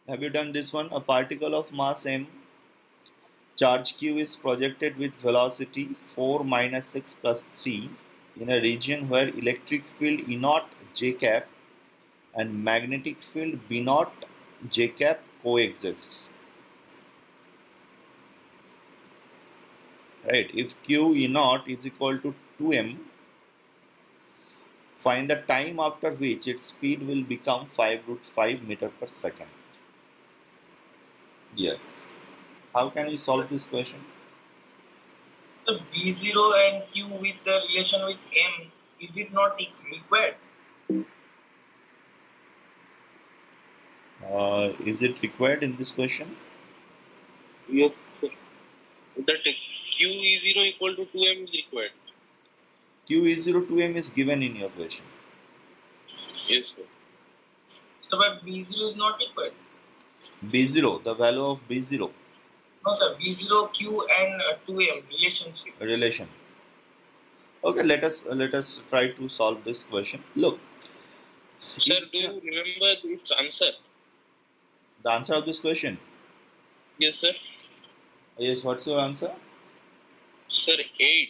Have you done this one? A particle of mass m, charge q is projected with velocity 4 minus 6 plus 3 in a region where electric field E naught j cap and magnetic field B naught j cap coexists. Right? If q E naught is equal to 2m, find the time after which its speed will become 5 root 5 meter per second. Yes. How can we solve this question? So B0 and Q with the relation with M, is it not required? Is it required in this question? Yes, sir. That Q E0 equal to 2m is required. Q is 0 to m is given in your question. Yes, sir. So but B0 is not required. B0, the value of B0. No sir, B0, Q and 2M relationship. Relation. Okay, let us try to solve this question. Look. Sir, do you remember its answer? The answer of this question? Yes, sir. Yes, what's your answer? Sir, 8.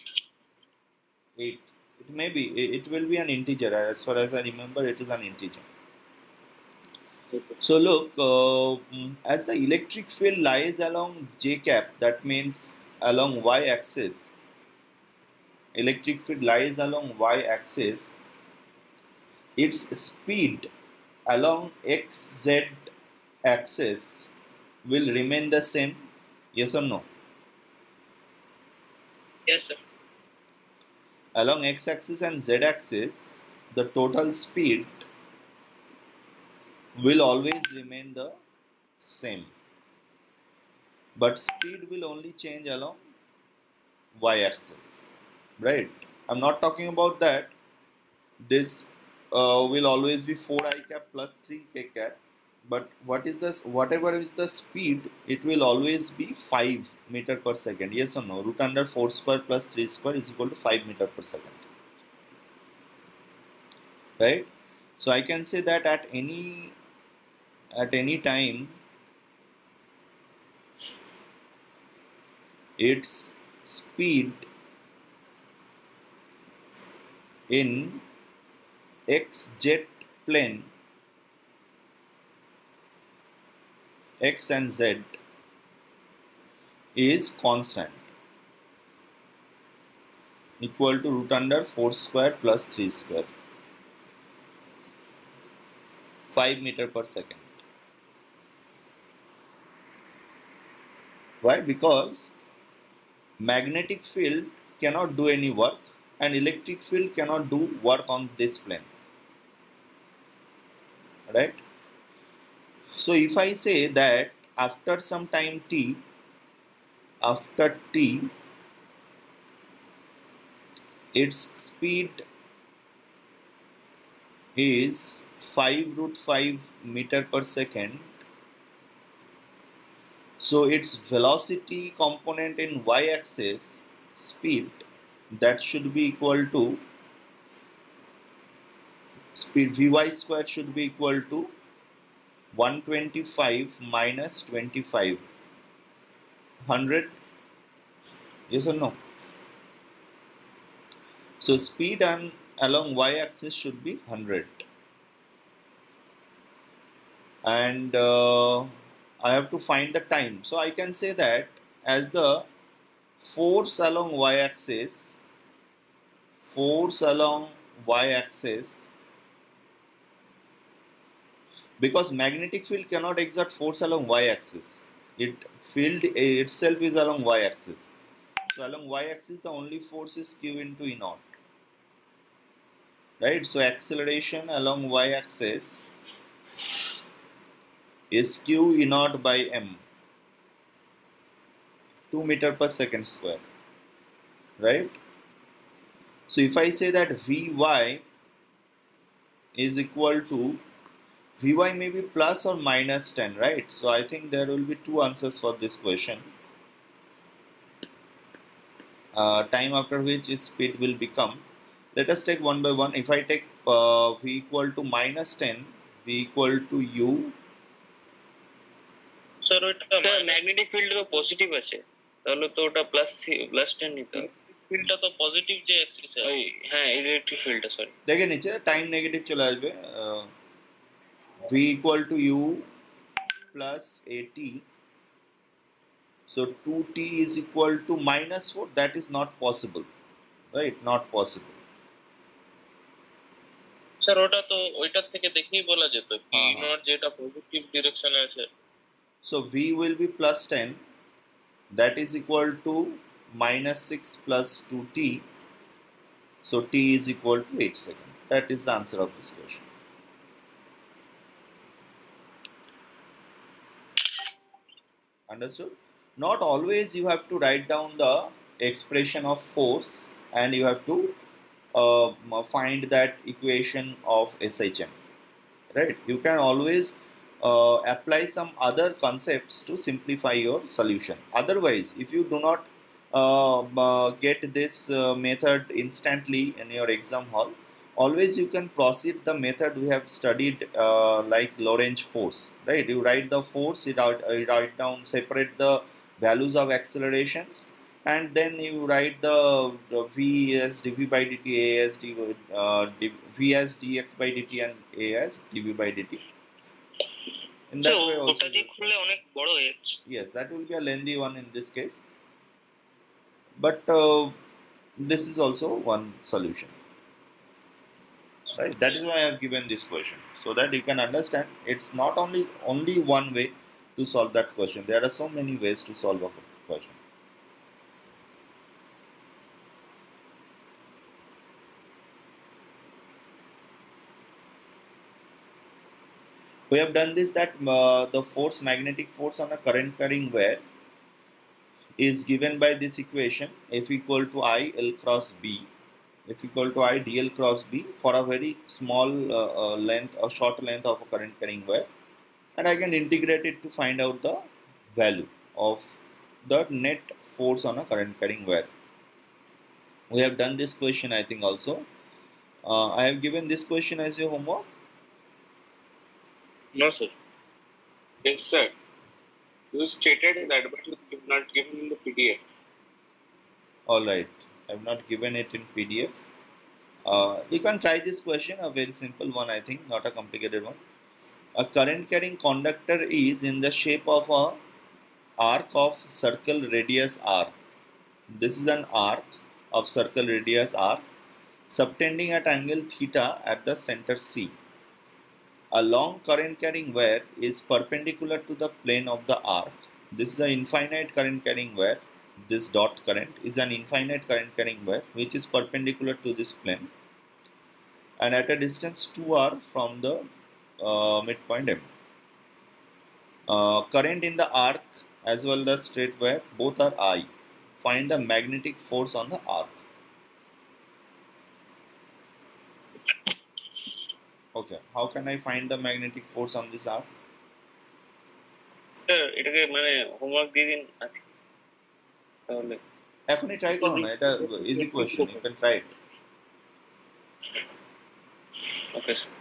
8. It may be, it will be an integer. As far as I remember, it is an integer. So look, as the electric field lies along j cap, that means along y axis. Electric field lies along y axis. Its speed along xz axis will remain the same. Yes or no? Yes, sir. Along x-axis and z-axis, the total speed will always remain the same. But speed will only change along y-axis, right? I'm not talking about that. This will always be 4i cap plus 3k cap. But what is this? Whatever is the speed, it will always be 5 meter per second. Yes or no? Root under 4 square plus 3 square is equal to 5 meter per second. Right? So I can say that at any time, its speed in xz plane, x and z, is constant, equal to root under 4 square plus 3 square, 5 meter per second. Why? Because magnetic field cannot do any work and electric field cannot do work on this plane. Right? So if I say that after some time t, after t, its speed is 5 root 5 meter per second. So its velocity component in y-axis speed, that should be equal to speed vy square should be equal to 125 minus 25, 100. Yes or no? So speed along y-axis should be 100. And I have to find the time. So I can say that as the force along y-axis, because magnetic field cannot exert force along y-axis. Field itself is along y-axis. So along y-axis the only force is q into E naught. Right? So acceleration along y-axis is q E naught by m, 2 meter per second square. Right? So if I say that Vy is equal to, Vy may be plus or minus 10, right? So I think there will be two answers for this question. Time after which its speed will become. Let us take one by one. If I take V equal to minus 10, V equal to U sir ওইটা magnetic field তো positive আছে, তাহলে তো ওটা plus 10 নিতে হবে। ফিল্ডটা তো পজিটিভ যে অ্যাক্সিসে ওই হ্যাঁ, ইলেকট্রিক ফিল্ডটা সরি দেখে নিচে টাইম নেগেটিভ চলে আসবে, v equal to u plus at, so 2t is equal to minus 4. That is not possible, right? Not possible. Sir ওটা তো ওইটার থেকে দেখেই বলা যেত পি হ্যাঁ, নট যেটা পজিটিভ ডিরেকশনে আছে। So v will be plus 10, that is equal to minus 6 plus 2t, so t is equal to 8 seconds. That is the answer of this question. Understood? Not always you have to write down the expression of force and you have to find that equation of SHM, right? You can always apply some other concepts to simplify your solution. Otherwise, if you do not get this method instantly in your exam hall, always you can proceed the method we have studied, like Lorentz force, right? You write the force, you write down, separate the values of accelerations, and then you write the v as dv by dt, a as v as dx by dt, and a as dv by dt. In that way also, ওটা দিয়ে খুললে অনেক বড় হয়ে যাচ্ছে। yes, that will be a lengthy one in this case, but this is also one solution, right? That is why I have given this question, so that you can understand it's not only one way to solve that question. There are so many ways to solve a question. We have done this, that the force, magnetic force on a current carrying wire is given by this equation, F equal to I L cross B, F equal to I dl cross B for a very small length or short length of a current carrying wire, and I can integrate it to find out the value of the net force on a current carrying wire. We have done this question, I think, also. I have given this question as your homework. No, sir. Yes, sir. You stated that, but you have not given in the PDF. All right, I have not given it in PDF. You can try this question, a very simple one, I think, not a complicated one. A current carrying conductor is in the shape of a arc of circle radius r. This is an arc of circle radius r subtending at angle theta at the center C. A long current carrying wire is perpendicular to the plane of the arc. This is an infinite current carrying wire. This dot current is an infinite current carrying wire which is perpendicular to this plane and at a distance 2r from the midpoint M. Current in the arc as well as straight wire, both are I. Find the magnetic force on the arc. Okay, how can I find the magnetic force on this arc? Sir এটাকে মানে homework দিয়ে দিন আজকে, তাহলে এখনই try করো না, এটা easy question, you can try it. Okay sir.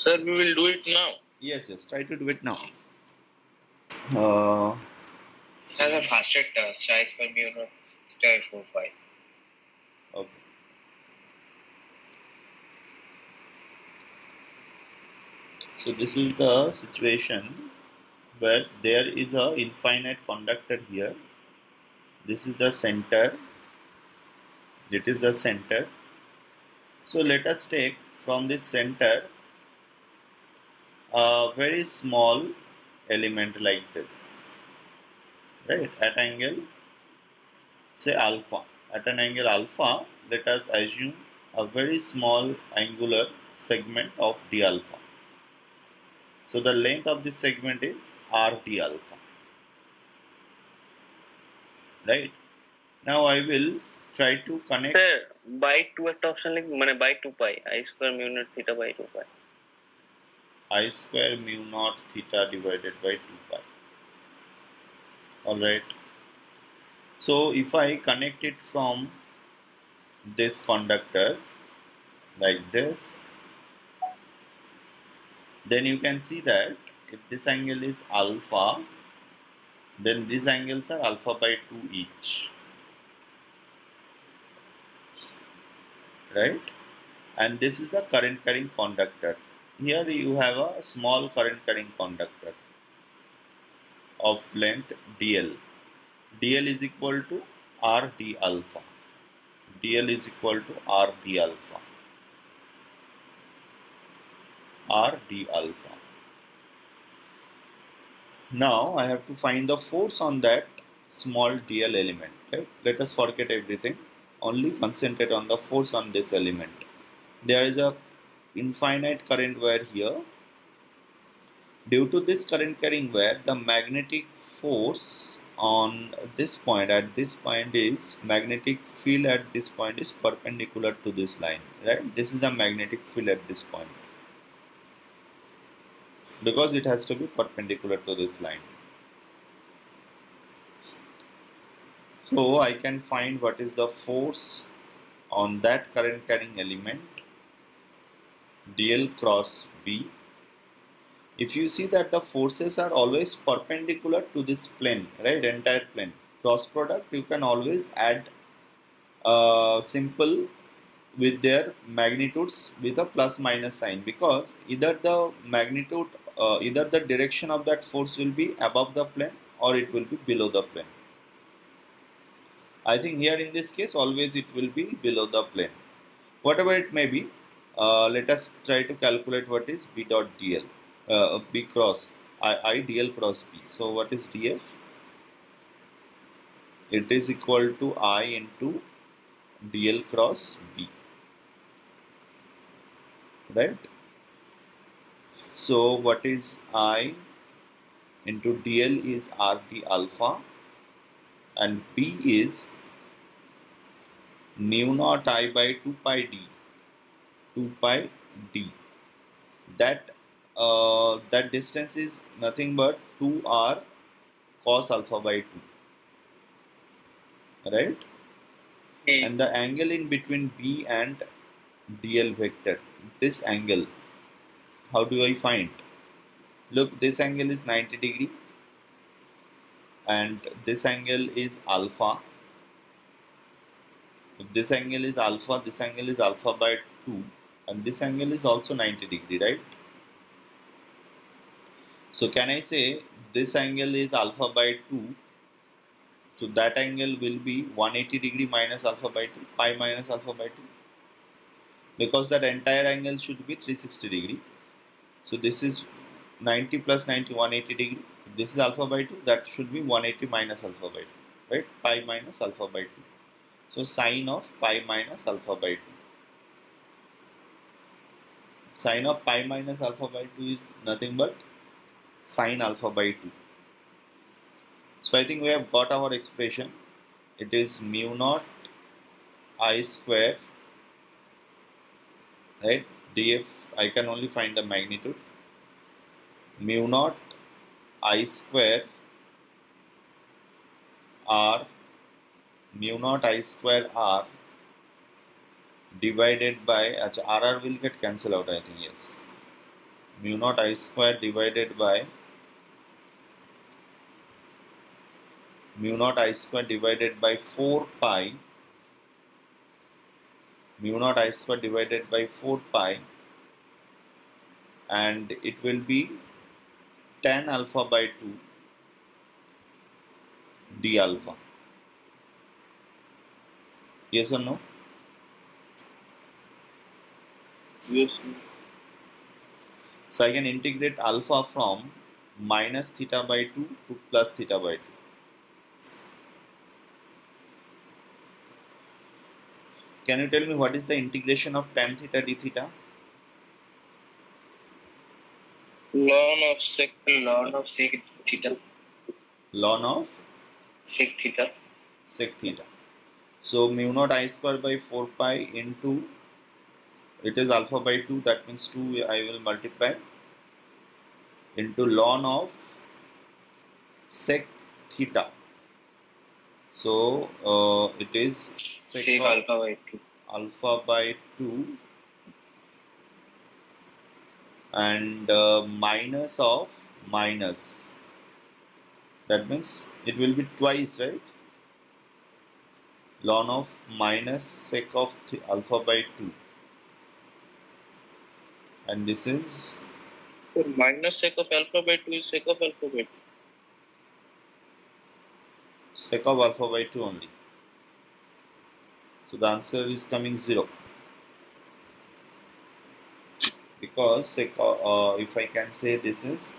Sir, we will do it now. Yes, try to do it now. As a faster task, I square mu naught theta 4 pi. Okay. So this is the situation where there is a infinite conductor here. This is the center. It is the center. So let us take from this center a very small element like this, right, at angle say alpha. At an angle alpha, let us assume a very small angular segment of d alpha. So the length of this segment is r d alpha, right? Now I will try to connect. Sir by 2 একটা option লিখ, মানে by 2 পাই I square mu naught theta by 2 পাই। I square mu naught theta divided by 2 pi. Alright. So if I connect it from this conductor like this, then you can see that if this angle is alpha, then these angles are alpha by 2 each, right? And this is the current carrying conductor. Here you have a small current carrying conductor of length dl. dl is equal to r d alpha. dl is equal to r d alpha. r d alpha. Now I have to find the force on that small dl element. Right? Let us forget everything. Only concentrate on the force on this element. There is a infinite current wire here. Due to this current carrying wire, the magnetic force on this point, at this point, is magnetic field at this point is perpendicular to this line, right? This is the magnetic field at this point, because it has to be perpendicular to this line. So I can find what is the force on that current carrying element dl cross B. If you see that the forces are always perpendicular to this plane, right, entire plane, cross product you can always add simple with their magnitudes with a plus minus sign, because either the magnitude, either the direction of that force will be above the plane or it will be below the plane. I think here in this case always it will be below the plane. Whatever it may be, let us try to calculate what is B dot dl. B cross I dl cross B. So what is df? It is equal to I into dl cross B, right? So what is I into dl is r d alpha, and B is mu naught I by 2 pi d. 2 pi d. That distance is nothing but 2r cos alpha by 2, right? And the angle in between B and dl vector, this angle, how do I find? Look, this angle is 90 degree and this angle is alpha. If this angle is alpha, this angle is alpha by 2, and this angle is also 90 degree, right? So can I say this angle is alpha by 2, so that angle will be 180 degree minus alpha by 2, pi minus alpha by 2, because that entire angle should be 360 degree. So this is 90 plus 90, 180 degree. If this is alpha by 2, that should be 180 minus alpha by 2, right? Pi minus alpha by 2. So sine of pi minus alpha by 2. Sine of pi minus alpha by 2 is nothing but sine alpha by 2. So I think we have got our expression. It is mu naught I square, right? df, I can only find the magnitude. Mu naught I square r, mu naught I square r divided by, rr will get cancelled out, I think, yes. Mu naught I square divided by mu naught I square divided by 4 pi, mu naught I square divided by 4 pi, and it will be tan alpha by 2 d alpha. Yes or no? Yes. So I can integrate alpha from minus theta by 2 to plus theta by 2. Can you tell me what is the integration of tan theta d theta? Ln of sec theta. Ln of Sec theta. sec theta. So mu naught I square by 4 pi into, it is alpha by 2, that means 2 I will multiply, into ln of sec theta. So it is sec alpha by 2. Alpha by 2 and minus of minus. That means it will be twice, right? Ln of minus sec of alpha by 2. And this is So minus sec of alpha by 2 is sec of alpha by 2. sec of alpha by 2 only. So the answer is coming 0. Because sec if I can say this is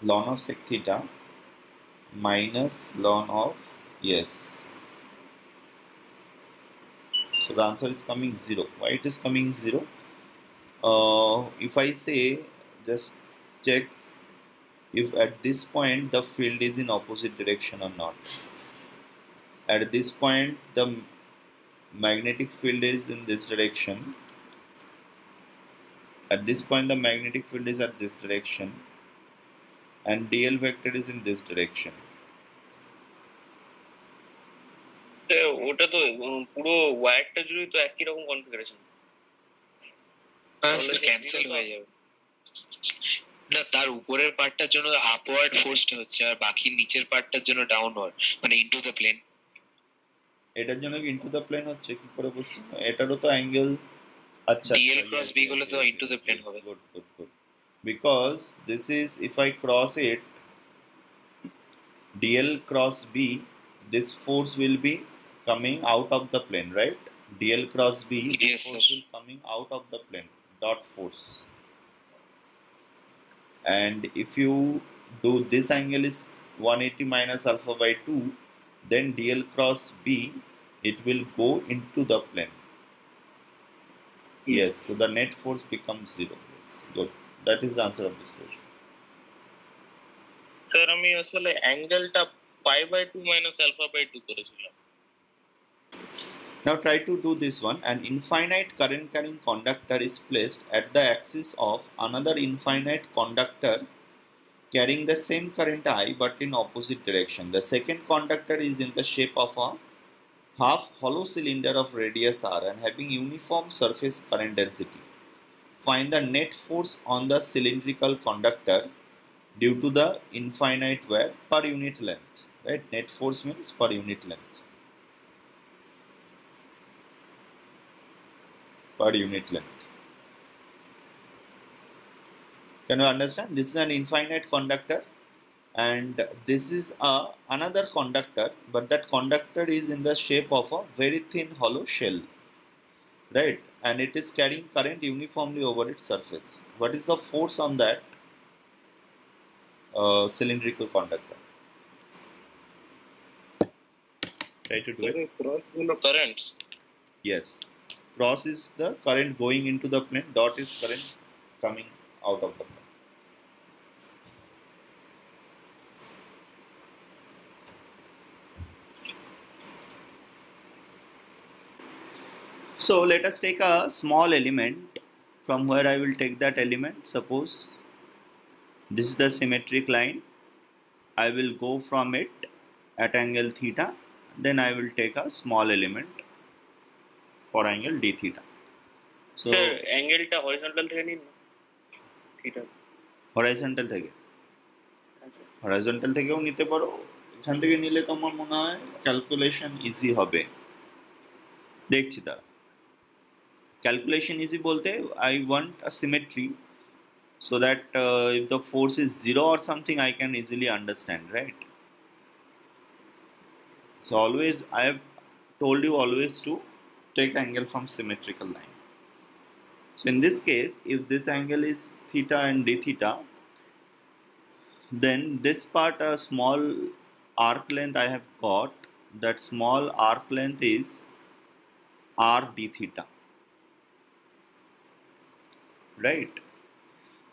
ln of sec theta minus ln of, yes. So the answer is coming 0. Why it is coming 0? If I say, just check if at this point the field is in opposite direction or not. At this point the magnetic field is in this direction. At this point the magnetic field is at this direction and dl vector is in this direction. ওটা তো পুরো ওয়্যারটা জুড়ে তো একই রকম configuration, cancel হয়ে যাবে না। তার উপরের পার্টটার জন্য আপওয়ার্ড ফোর্সটা হচ্ছে আর বাকি নিচের পার্টটার জন্য ডাউনওয়ার্ড, মানে ইনটু দ্য প্লেন। এটার জন্য ইনটু দ্য প্লেন হচ্ছে কি করে বুঝছো? এটারও তো অ্যাঙ্গেল, আচ্ছা dl ক্রস b গুলো তো ইনটু দ্য প্লেন হবে। Good good good, because this is, if I cross it dl cross b, this force will be coming out of the plane, right? dl cross b, this Yes, force sir. will coming out of the plane, dot force. And if you do this angle is 180 minus alpha by 2, then dl cross b, it will go into the plane. Yes, so the net force becomes 0. Yes, good. That is the answer of this question. Sir আমি আসলে অ্যাঙ্গেলটা pi by 2 minus alpha by 2 করেছিলাম। Now try to do this one. An infinite current carrying conductor is placed at the axis of another infinite conductor carrying the same current I but in opposite direction. The second conductor is in the shape of a half hollow cylinder of radius r and having uniform surface current density. Find the net force on the cylindrical conductor due to the infinite wear per unit length. Right? Net force means per unit length. Per unit length. Can you understand? This is an infinite conductor and this is another conductor, but that conductor is in the shape of a very thin hollow shell, right? And it is carrying current uniformly over its surface. What is the force on that cylindrical conductor? Try to do it. Cross গুলো currents. Yes. Cross is the current going into the plane, dot is current coming out of the plane. So let us take a small element from where I will take that element. Suppose this is the symmetric line. I will go from it at angle theta, then I will take a small element for angle d theta. So sir অ্যাঙ্গেলটা horizontal থেকে নিন না, theta. horizontal থেকে, আচ্ছা horizontal থেকেও নিতে পারো, এখান থেকে নিলে তো আমার মনে হয় ক্যালকুলেশন ইজি হবে। দেখছি তার ক্যালকুলেশন ইজি বলতে I want a symmetry so that if the force is 0 or something I can easily understand, right? So always I have told you always to take angle from symmetrical line. So in this case, if this angle is theta and d theta, then this part, a small arc length I have got, that small arc length is r d theta, right?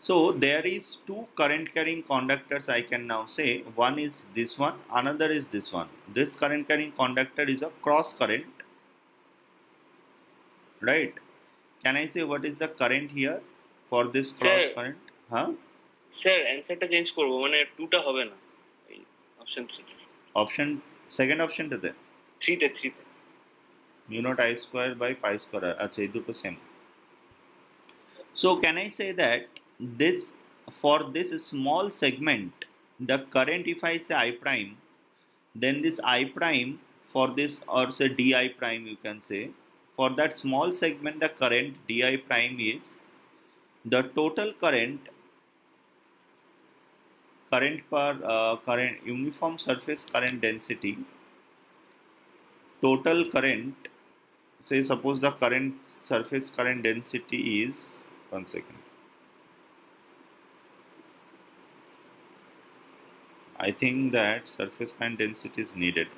So there is two current carrying conductors, I can now say. One is this one, another is this one. This current carrying conductor is a cross current, right? Can I say what is the current here for this cross Sir. current? Huh? Sir অ্যান্সারটা change করবো, মানে 2টা হবে না, এই option 3। Option second অপশনটাতে 3 তে mu naught I square by pi square আচ্ছা এই দুটো same so can I say that this for this small segment the current if I say I prime then this I prime for this or say di prime you can say for that small segment the current di prime is the total current per current uniform surface current density total current say suppose the current surface current density is 1 second I think that surface current density is needed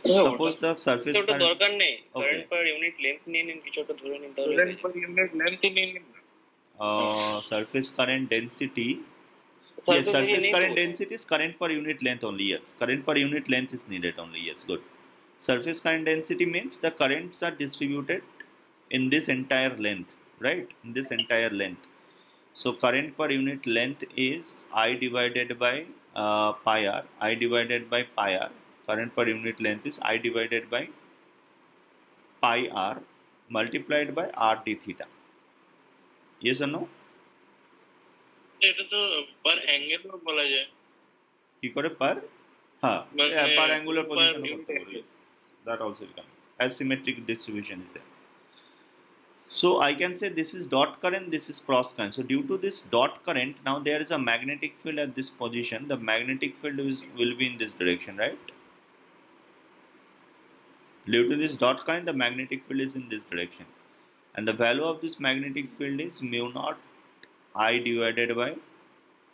suppose the surface ওটা current দরকার নেই Okay. Current per unit length নিয়ে নিন কিছু একটা ধরে নিন তাহলে Current per unit length in surface current density yes Surface area surface নেই তো। current density is current per unit length only yes current per unit length is needed only yes good surface current density means the currents are distributed in this entire length right in this entire length so current per unit length is I divided by pi r I divided by pi r current per unit length is I divided by pi r multiplied by r d theta yes or no এটা তো per angle ও বলা যায় কি করে per হ্যাঁ মানে per angular per position unit করতে পারো angle। yes that also will come asymmetric distribution is there so I can say this is dot current this is cross current so due to this dot current now there is a magnetic field at this position the magnetic field will be in this direction right due to this dot current the magnetic field is in this direction and the value of this magnetic field is mu naught I divided by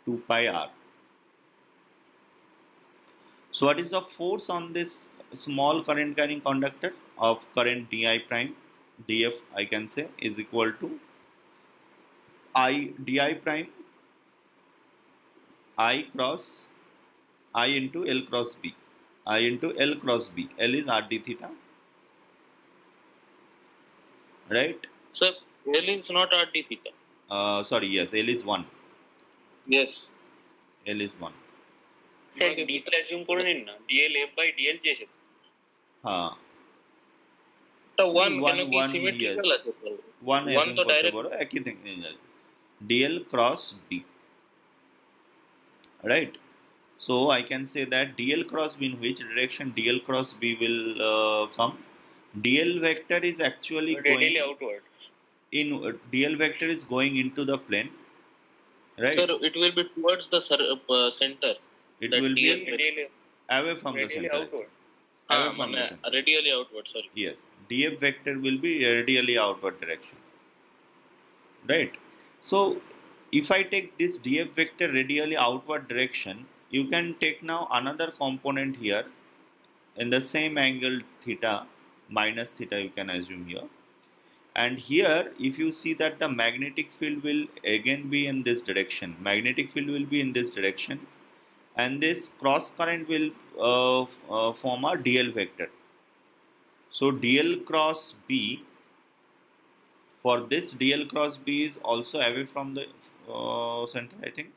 2 pi r so what is the force on this small current carrying conductor of current di prime df I can say is equal to I di prime I cross I into L cross B I into L cross B L is r d theta right Sir, L is not RT theta. sorry yes L is 1 Yes. L is 1 sir D টা assume করে নিন না DL F by DL চেয়েছে হ্যাঁ এটা 1 One, কেন কি one, symmetrical yes. আছে তো? 1 One assume তো করতে direct- পারো একই thing dl cross b right so I can say that dl cross b in which direction dl cross b will come dl vector is actually radially going outward in dl vector is going into the plane right Sir, it will be towards the center. it that will be DL radially away from the radially center outward away from the center radially outward, sorry. yes df vector will be radially outward direction right so if I take this df vector radially outward direction you can take now another component here in the same angle theta minus theta you can assume here and here if you see that the magnetic field will again be in this direction magnetic field will be in this direction and this cross current will form a dl vector so dl cross b for this dl cross b is also away from the center I think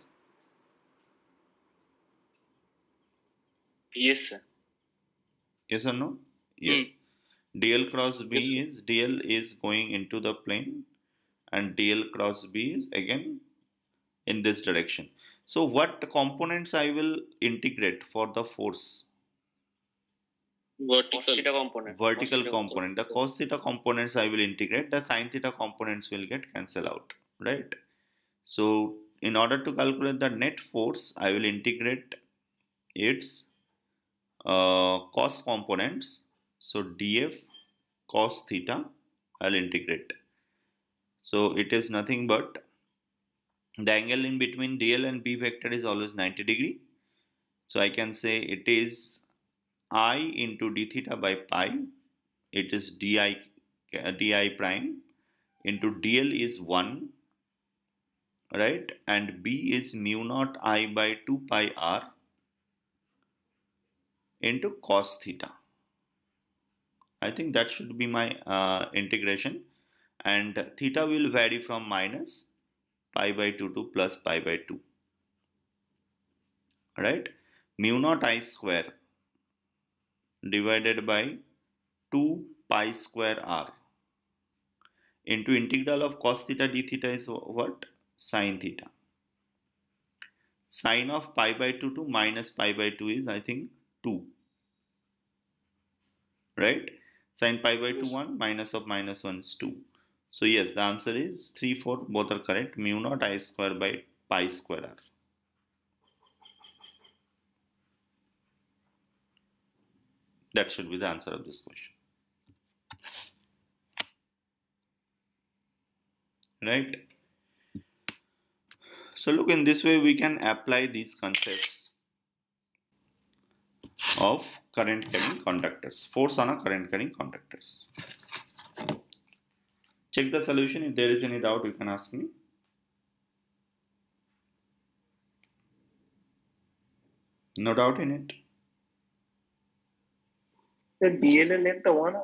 yes sir yes or no yes dl cross b Yes. is dl is going into the plane and dl cross b is again in this direction so what components I will integrate for the force Vertical. cos theta component vertical component the cos theta components I will integrate the sin theta components will get cancelled out right so in order to calculate the net force I will integrate its cos components so df cos theta I'll integrate so it is nothing but the angle in between dl and b vector is always 90 degree so I can say it is I into d theta by pi it is di prime into dl is 1 right and b is mu naught I by 2 pi r into cos theta I think that should be my integration and theta will vary from minus pi by 2 to plus pi by 2 right? Mu naught I square divided by 2 pi square r into integral of cos theta d theta is what? Sin theta. Sine of pi by 2 to minus pi by 2 is, I think, 2. Right? Sine pi by 2, 1, minus of minus 1 is 2. So yes, the answer is 3, 4, both are correct. Mu naught I square by pi square r. That should be the answer of this question. Right? So look, in this way we can apply these concepts of current carrying conductors, force on a current carrying conductors. Check the solution. If there is any doubt, you can ask me. No doubt in it. The DLL length 1.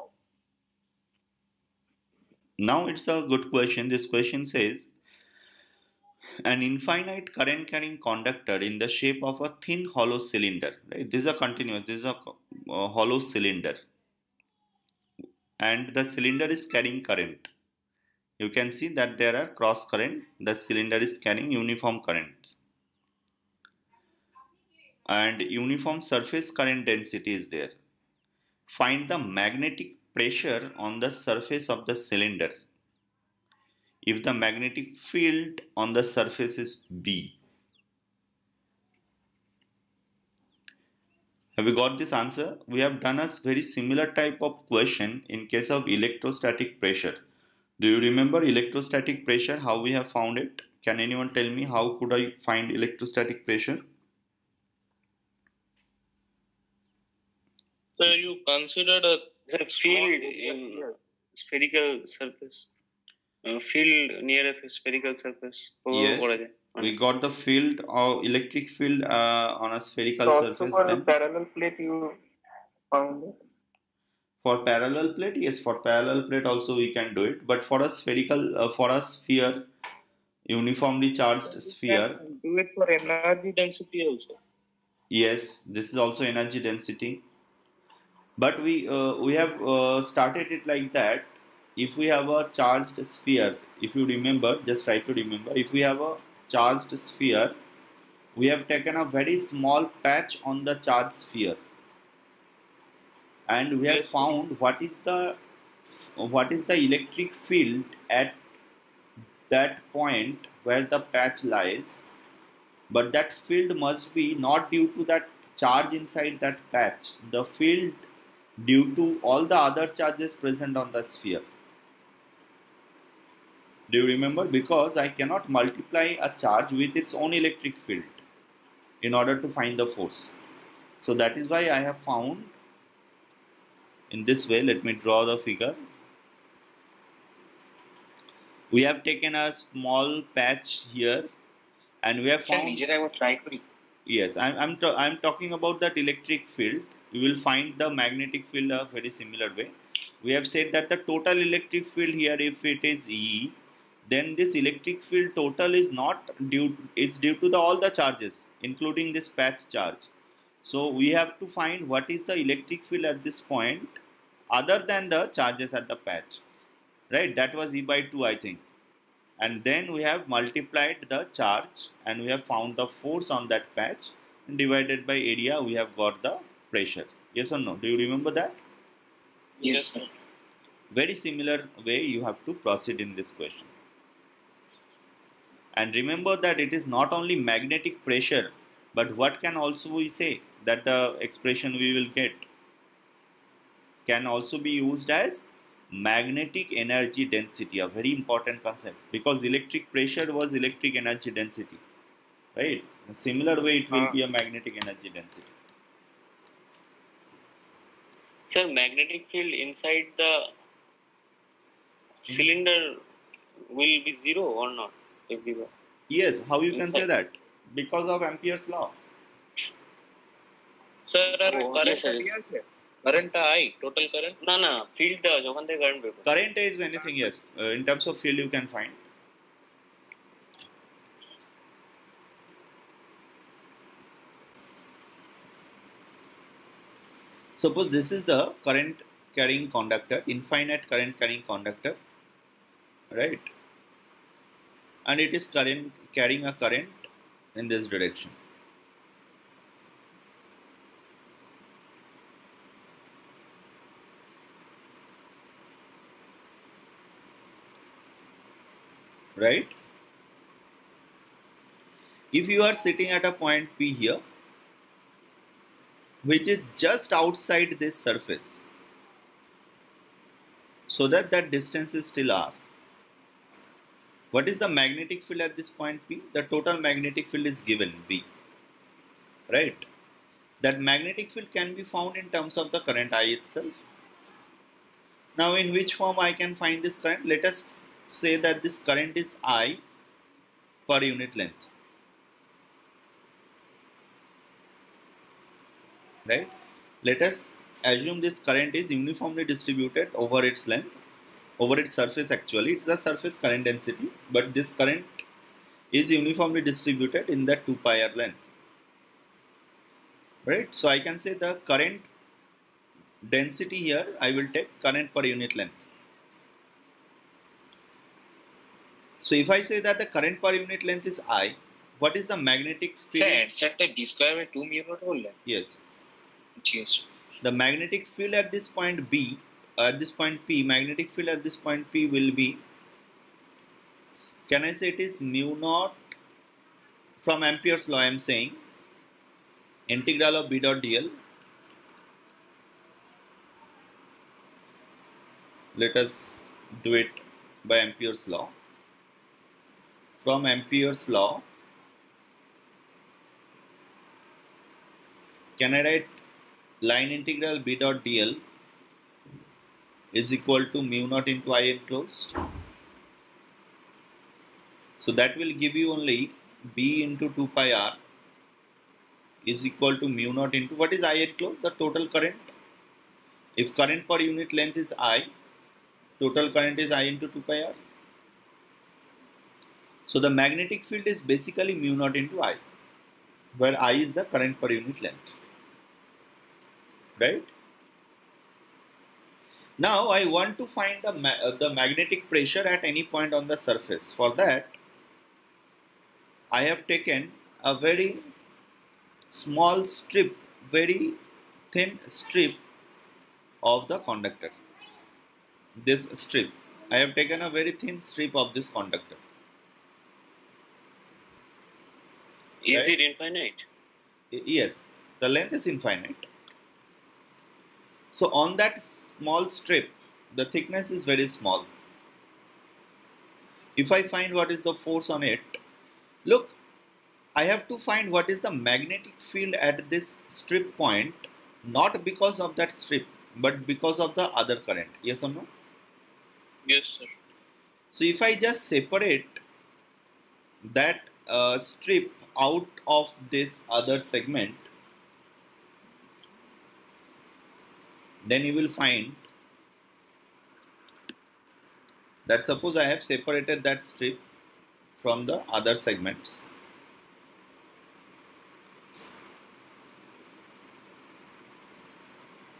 Now it's a good question. This question says, an infinite current carrying conductor in the shape of a thin hollow cylinder. Right? This is a continuous, this is a hollow cylinder, and the cylinder is carrying current. You can see that there are cross current. The cylinder is carrying uniform currents, and uniform surface current density is there. Find the magnetic pressure on the surface of the cylinder if the magnetic field on the surface is B. Have we got this answer? We have done a very similar type of question in case of electrostatic pressure. Do you remember electrostatic pressure, how we have found it? Can anyone tell me how could I find electrostatic pressure? So you considered a The field in spherical surface. Field near a spherical surface. Yes. We got the field or electric field on a spherical surface. For a parallel plate you found it? For parallel plate, yes, for parallel plate also we can do it. But for a spherical, for a sphere, uniformly charged sphere. Do it for energy density also. Yes, this is also energy density. But we have started it like that. If we have a charged sphere, if you remember, just try to remember, if we have a charged sphere, we have taken a very small patch on the charged sphere, and we have found what is the electric field at that point where the patch lies. But that field must be not due to that charge inside that patch, the field due to all the other charges present on the sphere. Do you remember? Because I cannot multiply a charge with its own electric field in order to find the force. So that is why I have found in this way. Let me draw the figure. We have taken a small patch here, and we have found. Yes, I'm talking about that electric field. You will find the magnetic field a very similar way. We have said that the total electric field here, if it is E, then this electric field total is not due. It's due to all the charges, including this patch charge. So we have to find what is the electric field at this point, other than the charges at the patch. Right? That was E by 2, I think. And then we have multiplied the charge, and we have found the force on that patch, and divided by area we have got the pressure. Yes or no? Do you remember that? Yes, sir. Very similar way you have to proceed in this question. And remember that it is not only magnetic pressure, but what can also we say that the expression we will get can also be used as magnetic energy density, a very important concept, because electric pressure was electric energy density, right? In a similar way it will be a magnetic energy density. Sir, magnetic field inside the cylinder will be 0 or not everywhere? Yes, how you can say that? Because of Ampere's law. Sir, current I, total current? No, field current. Current is anything, yes. In terms of field you can find. Suppose this is the current carrying conductor, infinite current carrying conductor, right? And it is carrying a current in this direction. Right? If you are sitting at a point P here, which is just outside this surface, so that distance is still r, what is the magnetic field at this point P? The total magnetic field is given B, right? That magnetic field can be found in terms of the current I itself. Now in which form I can find this current? Let us say that this current is I per unit length, right? Let us assume this current is uniformly distributed over its length, over its surface. Actually it's the surface current density, but this current is uniformly distributed in the 2 pi r length, right? So I can say the current density here, I will take current per unit length. So if I say that the current per unit length is I, what is the magnetic field? Sir, d square में 2 mu naught बोल रहे हैं? Yes. Yes. The magnetic field at this point B, at this point P, magnetic field at this point P will be, can I say it is mu naught, from Ampere's law I am saying, integral of B dot dl. Let us do it by Ampere's law. From Ampere's law, can I write line integral B dot dl is equal to mu naught into I enclosed? So that will give you only B into 2 pi r is equal to mu naught into, what is I enclosed? The total current. If current per unit length is I, total current is I into 2 pi r. So the magnetic field is basically mu naught into I, where I is the current per unit length, right? Now I want to find the magnetic pressure at any point on the surface. For that, I have taken a very small strip, very thin strip of the conductor. This strip, I have taken a very thin strip of this conductor. Is Right? it infinite? Yes, the length is infinite. So on that small strip, the thickness is very small. If I find what is the force on it, look, I have to find what is the magnetic field at this strip point, not because of that strip, but because of the other current. Yes or no? Yes, sir. So if I just separate that strip out of this other segment, then you will find that suppose I have separated that strip from the other segments.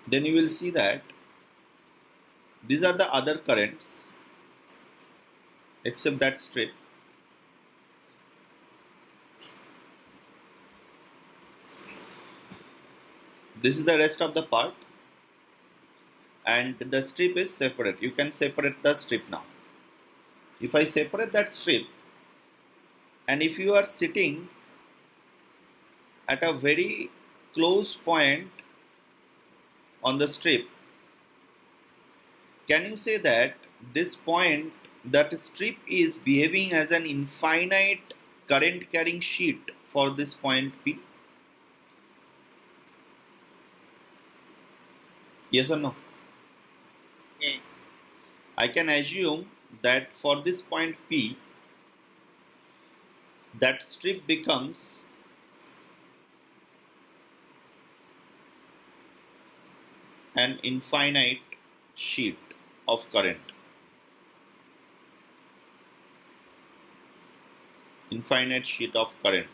Then you will see that these are the other currents except that strip. This is the rest of the part, and the strip is separate. You can separate the strip now. If I separate that strip, and if you are sitting at a very close point on the strip, can you say that this point, that strip is behaving as an infinite current carrying sheet for this point P? Yes or no? I can assume that for this point P, that strip becomes an infinite sheet of current. Infinite sheet of current.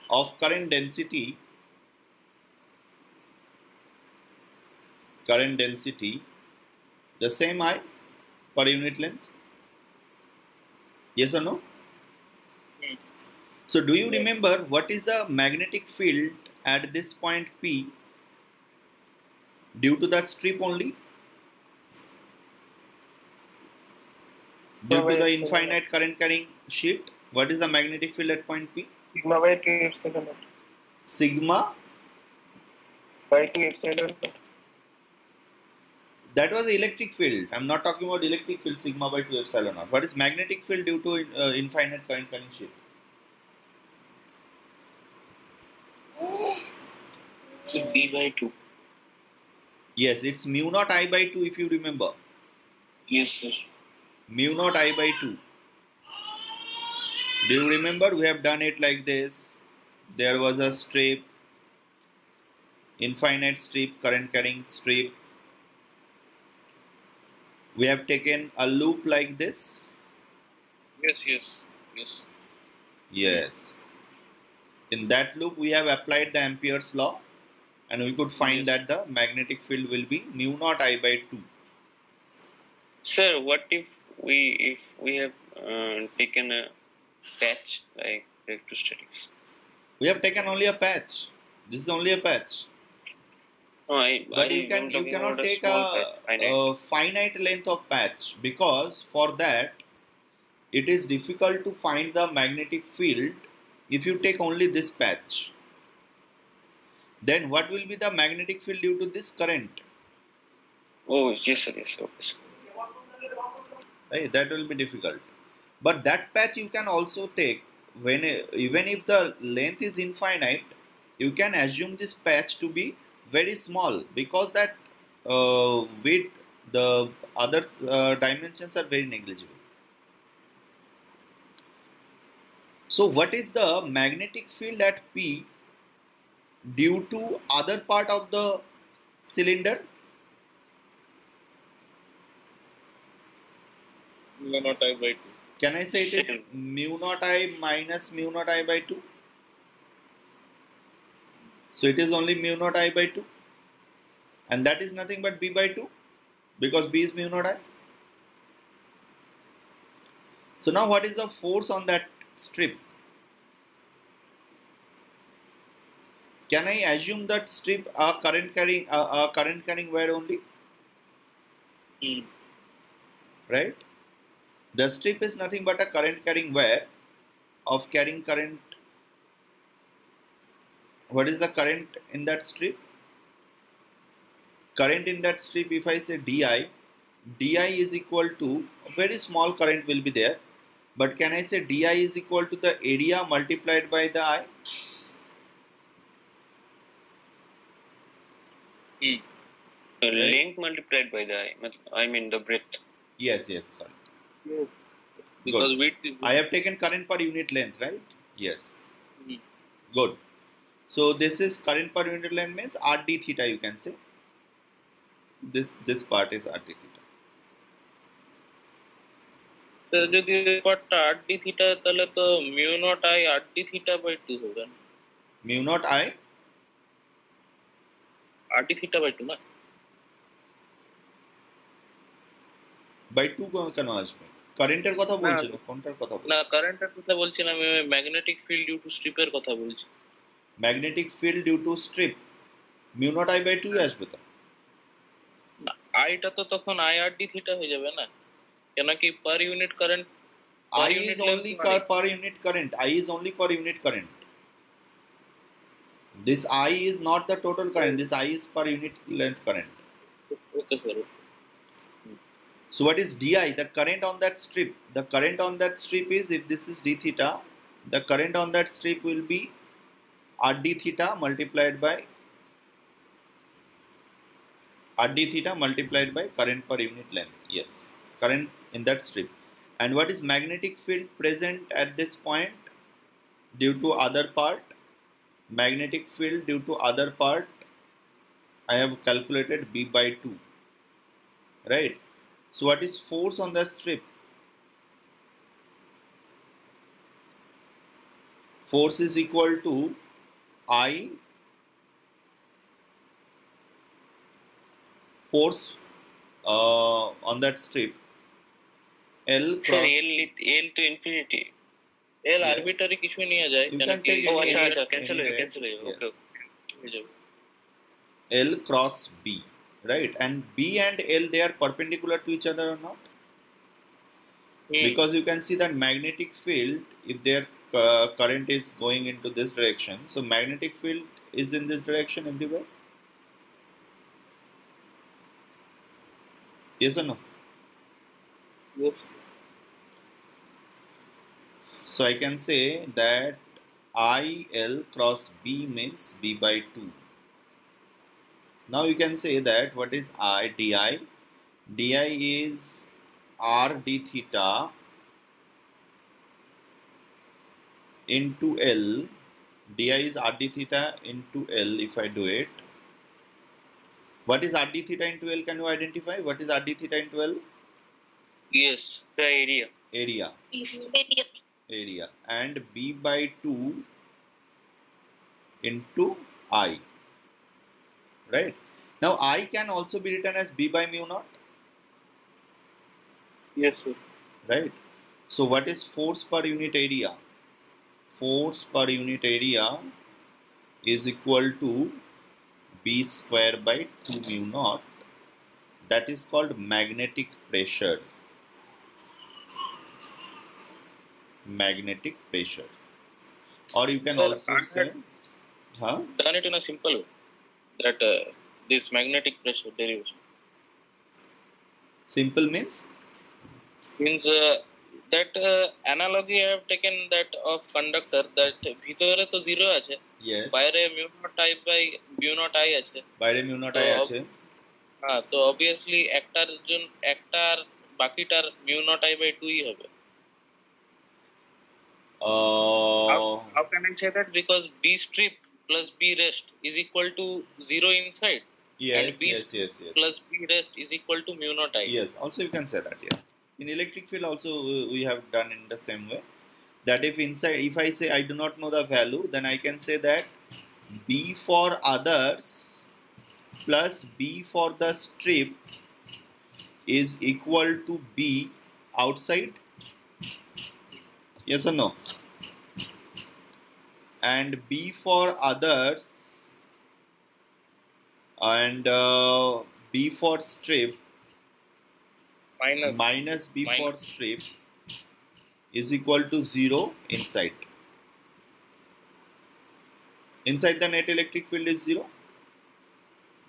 Of current density current density, the same I per unit length? Yes or no? So do you Yes. remember what is the magnetic field at this point P due to that strip only? Due to the infinite current carrying sheet, what is the magnetic field at point P? Sigma by 2 epsilon naught. Sigma, By 2 epsilon naught. that was the electric field. I'm not talking about electric field sigma by 2 epsilon naught. What is magnetic field due to infinite current carrying sheet? So B by 2. Yes, it's mu naught I by 2 if you remember. Yes, sir. Mu naught I by 2. Do you remember? We have done it like this. There was a strip, infinite strip, current carrying strip. We have taken a loop like this. Yes. Yes. In that loop, we have applied the Ampere's law, and we could find that the magnetic field will be mu naught I by 2. Sir, what if we have taken a patch like electrostatics? We have taken only a patch. This is only a patch. No, But you cannot take a finite length of patch, because for that it is difficult to find the magnetic field if you take only this patch. Then what will be the magnetic field due to this current? Oh, yes, sir. Yes, okay, sir. Right? That will be difficult. But that patch you can also take when, even if the length is infinite, you can assume this patch to be very small, because that width, the other dimensions are very negligible. So what is the magnetic field at P due to other part of the cylinder? Mu naught I by 2. Can I say it is Second. mu naught I minus mu naught I by 2? So it is only mu naught I by 2. And that is nothing but B by 2, because B is mu naught I. So now what is the force on that strip? Can I assume that strip a current carrying wire only? Right? The strip is nothing but a current carrying wire of carrying current. What is the current in that strip? Current in that strip, if I say di is equal to, a very small current will be there, but can I say di is equal to the area multiplied by the I? Length multiplied by the I mean the breadth. Yes, sorry. Yes. Because Good. width is. I have taken current per unit length, right? Yes. Hmm. Good. So this is current per unit length means RD theta, you can say. This part is RD theta. তো যদি পার্টটা RD theta তাহলে তো mu naught I RD theta by 2 হবে না Mu naught I RD theta by 2 না by 2 কেন আসবে? কারেন্টের কথা বলছি না, কোনটার কথা বলছি? না কারেন্টের কথা বলছি না, আমি ম্যাগনেটিক ফিল্ড ডিউ টু স্ট্রিপের কথা বলছি। Magnetic field due to strip mu naught I by 2 আসবে তো। না আইটা তো তখন IRD থিটা হয়ে যাবে না, কেন কি per unit current I is only per unit current. I is only per unit current. This I is not the total current. This I is per unit length current. Okay sir. So what is di? The current on that strip. The current on that strip is, if this is d theta, the current on that strip will be RD theta multiplied by current per unit length. Yes, current in that strip. And what is magnetic field present at this point due to other part? Magnetic field due to other part, I have calculated B by 2. Right? So what is force on the strip? Force is equal to I force on that strip L sir cross L to infinity. L Yeah. Arbitrary কিছু নিয়ে যায় You কেন can কি take ও any আচ্ছা element, আচ্ছা cancel any হয়ে type. Cancel হয়ে ওকে Yes. হয়ে যাবে। L cross B, right? And B and L, they are perpendicular to each other or not? Because you can see that magnetic field, if their current is going into this direction, so magnetic field is in this direction everywhere. Yes or no? Yes. So I can say that IL cross B means B by 2. Now you can say that what is I DI? DI is R d theta into L. DI is R d theta into L if I do it. What is R d theta into L? Can you identify? What is R d theta into L? Yes. The area. Area. Area. And B by 2 into I. Right? Now I can also be written as B by mu naught. Yes, sir. Right? So what is force per unit area? Force per unit area is equal to B square by 2 mu naught. That is called magnetic pressure. Magnetic pressure. Or you can Sir, also I say, Done it in a simple way. That this magnetic pressure derivation simple means means that analogy I have taken that of conductor that ভিতরে তো 0 আছে, yes, বাইরে mu naught I by mu naught I আছে। বাইরে mu naught I আছে। হ্যাঁ, তো obviously একটার বাকিটার mu naught I by 2 ই হবে। How can I say that? Because B strip plus B rest is equal to 0 inside. And Yes, B yes, yes, yes. plus B rest is equal to mu naught I. Yes, also you can say that, yes. In electric field also we have done in the same way. That if inside, if I say I do not know the value, then I can say that B for others plus B for the strip is equal to B outside. Yes or no? And B for others and B for strip minus B for strip is equal to 0 inside. Inside the net electric field is 0,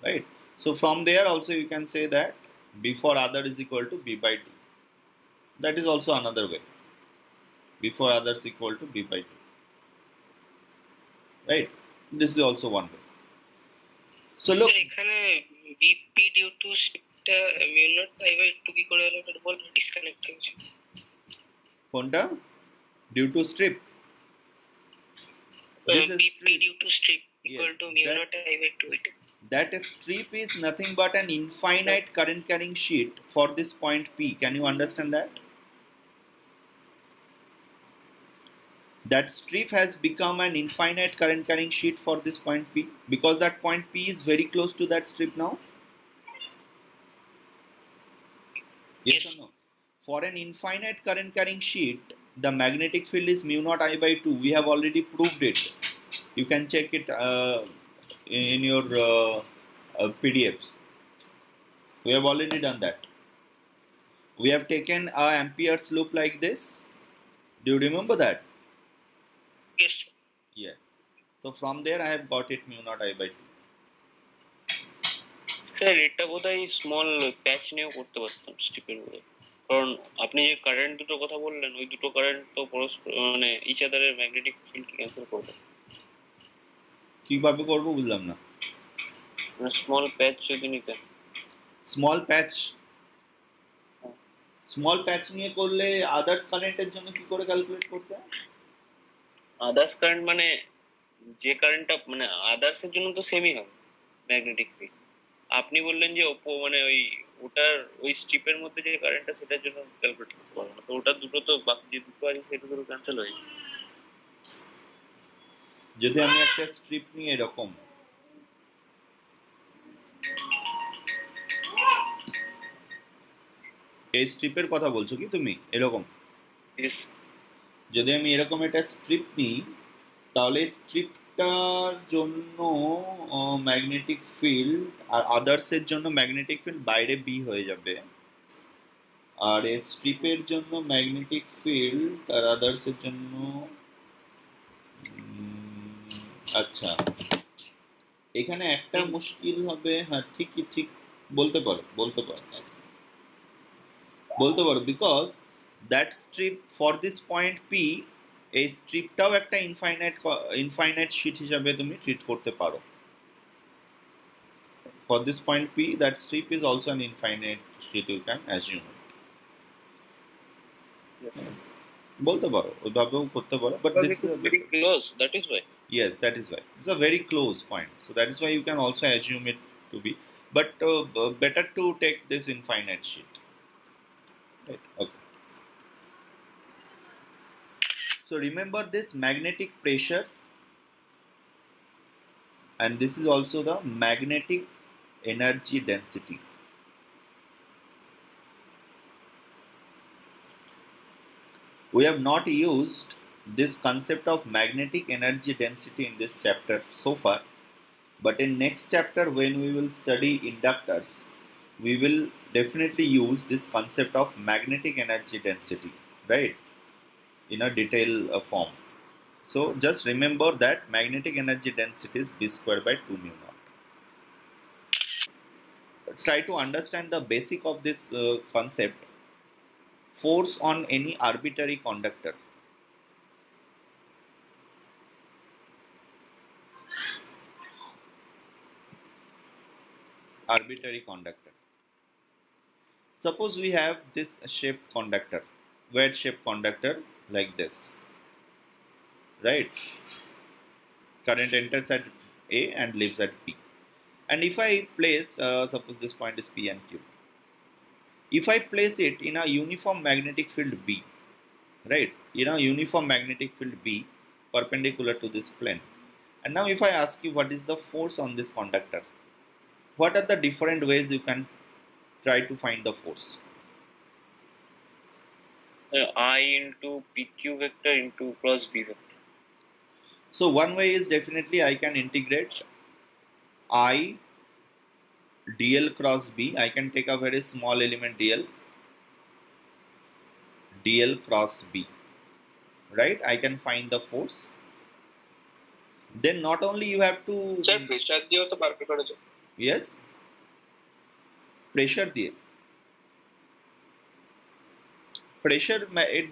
right? So from there also you can say that B for other is equal to B by 2. That is also another way. B for others equal to B by 2. Right? This is also one way. So look, এখানে B P due শিফটটা mu naught I by 2 কি করে হলো এটা বল, disconnect হয়েছে কোনটা? Due to strip. This is BP strip. Due to strip equal to mu naught I by 2 এটা। That strip is nothing but an infinite current carrying sheet for this point P. Can you understand that? That strip has become an infinite current carrying sheet for this point P because that point P is very close to that strip now. Yes or no? For an infinite current carrying sheet, the magnetic field is mu naught I by 2. We have already proved it. You can check it in your PDFs. We have already done that. We have taken a Ampere's loop like this. Do you remember that? Yes. Yes. So from there I have got it mu naught I by 2. Sir এটা বোধহয় small প্যাচ নিয়েও করতে পারতাম স্ট্রিপের মধ্যে, কারণ আপনি যে current দুটো কথা বললেন ওই দুটো কারেন্ট তো পরস্পর মানে ইচ আদারের ম্যাগনেটিক ফিল্ড ক্যান্সেল করবে। কিভাবে করব বুঝলাম না। মানে স্মল প্যাচ যদি নিতেন। স্মল প্যাচ, স্মল প্যাচ নিয়ে করলে আদার্স কারেন্টের জন্য কি করে ক্যালকুলেট করতে হয়? আদার্স কারেন্ট মানে যে কারেন্টটা মানে আদার্স এর জন্য তো সেমই হবে ম্যাগনেটিক ফিল্ড। আপনি বললেন যে মানে ওই ওটার ওই স্ট্রিপের মধ্যে যে কারেন্টটা সেটার জন্য ক্যালকুলেট করতে পারবো না, তো ওটা দুটো তো বাকি যে দুটো আছে সেটা দুটো ক্যান্সেল হয়ে যাবে। যদি আমি একটা স্ট্রিপ নিয়ে এরকম এই স্ট্রিপের কথা বলছো কি তুমি এরকম? Yes. যদি আমি এরকম একটা স্ট্রিপ নিই তাহলে স্ট্রিপটার জন্য ম্যাগনেটিক ফিল্ড আর আদার্সের জন্য ম্যাগনেটিক ফিল্ড বাইরে বি হয়ে যাবে, আর এই স্ট্রিপের জন্য ম্যাগনেটিক ফিল্ড আর আদার্সের জন্য আচ্ছা এখানে একটা মুশকিল হবে। হ্যাঁ ঠিকই ঠিক বলতে পারো because that strip for this point P, এই স্ট্রিপটাও একটা ইনফাইনাইট শিট হিসাবে তুমি ট্রিট করতে পারো। For this point P that strip is also an infinite sheet, you can assume. Yes. বলতে পারো ওইভাবেও করতে পারো, but Because this it is very close, that is why. yes, that is why it's a very close point, so that is why you can also assume it to be, but better to take this infinite sheet, right? Okay, so remember this magnetic pressure, and this is also the magnetic energy density. We have not used this concept of magnetic energy density in this chapter so far, but in next chapter when we will study inductors, we will definitely use this concept of magnetic energy density, right, in a detailed form. So just remember that magnetic energy density is b square by 2 mu naught. Try to understand the basic of this concept. Force on any arbitrary conductor. Arbitrary conductor. Suppose we have this shaped conductor, wedge shaped conductor like this, right? Current enters at A and leaves at B. And if I place, suppose this point is P and Q. If I place it in a uniform magnetic field B, right, in a uniform magnetic field B perpendicular to this plane, and now if I ask you what is the force on this conductor, what are the different ways you can try to find the force? I into PQ vector into cross B vector. So one way is definitely I can integrate I dl cross B. I can take a very small element dl cross B, right? I can find the force. Then not only you have to, Sir, pressure দিয়েও তো বার করা যায়। yes, pressure দিয়ে, pressure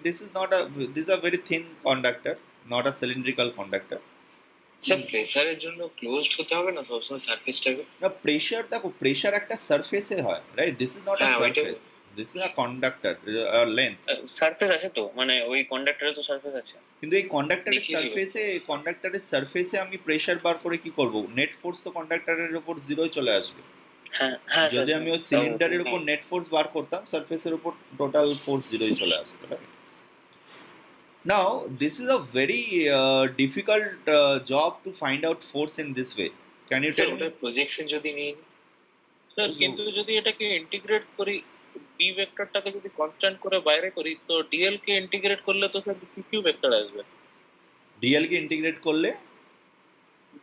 this is not a, this is a very thin conductor, not a cylindrical conductor. Sir প্রেসারের জন্য closed হতে হবে না সবসময় সারফেসটাকে? না প্রেসার, দেখো প্রেসার একটা সারফেসে হয়, right? This is not a surface, this is a conductor length. Surface আছে তো, মানে ওই কন্ডাক্টরে তো সারফেস আছে, কিন্তু এই কন্ডাক্টরের সারফেসে আমি প্রেসার বার করে কি করব? নেট ফোর্স তো কন্ডাক্টরের উপর জিরোই চলে আসবে। হ্যাঁ, যদি আমি ওই সিলিন্ডারের উপর নেট ফোর্স বার করতাম, সারফেসের উপর টোটাল ফোর্স জিরোই চলে আসতো, right? Now, this is a very difficult job to find out force in this way. Can you tell me? Projection যদি নিই স্যার, কিন্তু যদি এটাকে ইন্টিগ্রেট করি, বি ভেক্টরটাকে যদি কনস্ট্যান্ট করে বাইরে করি, তো ডিএল কে ইন্টিগ্রেট করলে তো স্যার পিকিউ ভেক্টর আসবে। ডিএল কে ইন্টিগ্রেট করলে,